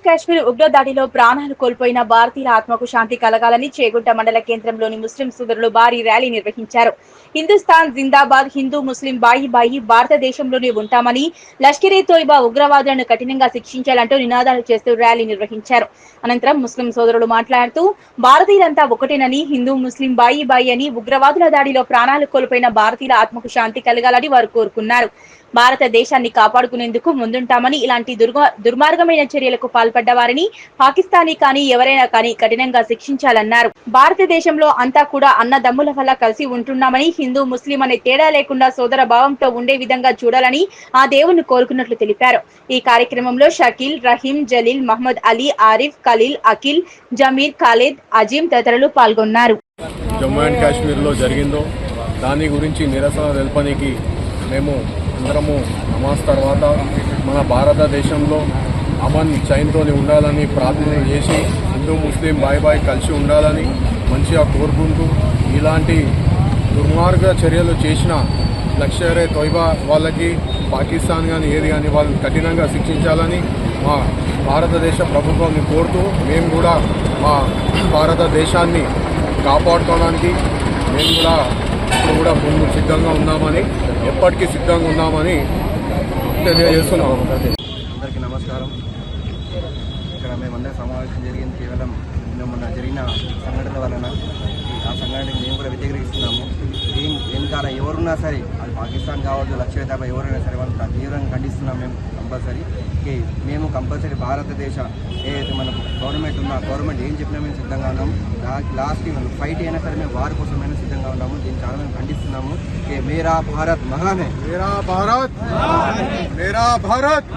కాశ్మీర్ ఉగ్రదాడిలో ప్రాణాలు కోల్పోయిన భారతీయుల ఆత్మకు శాంతి కలగాలని చేగుంట మండల కేంద్రంలోని ముస్లిం సోదరులు భారీ ర్యాలీ నిర్వహించారు. హిందుస్థాన్ జిందాబాద్, హిందూ ముస్లిం బాయి బాయి, భారతదేశంలోనే ఉంటామని, లష్కరే తోయిబా ఉగ్రవాదులను కఠినంగా శిక్షించాలంటూ నినాదాలు చేస్తూ ర్యాలీ నిర్వహించారు. అనంతరం ముస్లిం సోదరులు మాట్లాడుతూ భారతీయులంతా ఒకటేనని, హిందూ ముస్లిం బాయి బాయి అని, ఉగ్రవాదుల దాడిలో ప్రాణాలు కోల్పోయిన భారతీయుల ఆత్మకు శాంతి కలగాలని వారు కోరుకున్నారు. భారతదేశాన్ని కాపాడుకునేందుకు ముందుంటామని, ఇలాంటి దుర్మార్గమైన చర్యలకు పాల్పడ్డ వారిని పాకిస్తానీ కానీ ఎవరైనా కానీ కఠినంగా శిక్షించాలన్నారు. భారతదేశంలో అంతా కూడా అన్నదమ్ముల వల్ల కలిసి ఉంటున్నామని, హిందూ ముస్లిం అనే తేడా లేకుండా సోదర భావంతో ఉండే విధంగా చూడాలని ఆ దేవుణ్ణి కోరుకున్నట్లు తెలిపారు. ఈ కార్యక్రమంలో షకీల్, రహీం, జలీల్, మహమ్మద్ అలీ, ఆరిఫ్, ఖలీల్, అఖిల్, జమీర్, ఖాలిద్, అజీం తదితరులు పాల్గొన్నారు. జమ్మూ అండ్ కాశ్మీర్లో జరిగిందో దాని గురించి నిరసన తెలపడానికి మేము అందరము నమాజ్ తర్వాత మన భారతదేశంలో అమన్ చైన్తో ఉండాలని ప్రార్థన చేసి, హిందూ ముస్లిం బాయ్ బాయ్ కలిసి ఉండాలని మంచిగా కోరుకుంటూ, ఇలాంటి దుర్మార్గ చర్యలు చేసిన లష్కరే తోయిబా వాళ్ళకి పాకిస్తాన్ కానీ ఏది కానీ వాళ్ళని కఠినంగా శిక్షించాలని మా భారతదేశ ప్రభుత్వాన్ని కోరుతూ, మేము కూడా మా భారతదేశాన్ని కాపాడుకోవడానికి మేము కూడా ఇప్పుడు కూడా ముందు సిద్ధంగా ఉన్నామని, ఎప్పటికీ సిద్ధంగా ఉన్నామని తెలియజేస్తున్నాం. అందరికీ నమస్కారం. ఇక్కడ మేమందరం సమావేశం జరిగింది కేవలం మొన్న జరిగిన సంఘటన వలన. ఆ సంఘటనకి మేము కూడా వ్యతిరేకిస్తున్నాము. వెనకాల ఎవరున్నా సరే, అది పాకిస్తాన్ కావచ్చు, లష్కరే తోయిబా ఎవరైనా సరే వాళ్ళని తీవ్రంగా ఖండిస్తున్నాం. మేము కంపల్సరీ భారతదేశ ఏదైతే మన గవర్నమెంట్ ఉందో ఆ గవర్నమెంట్ ఏం చెప్పినా మేము సిద్ధంగా ఉన్నాము. లాస్ట్కి మనం ఫైట్ అయినా సరే మేము వారి కోసమైనా సిద్ధంగా ఉన్నాము. దీన్ని చాలా మేము ఖండిస్తున్నాము. మేరా భారత్ మహాన్ హై, మేరా భారత్, మేరా భారత్.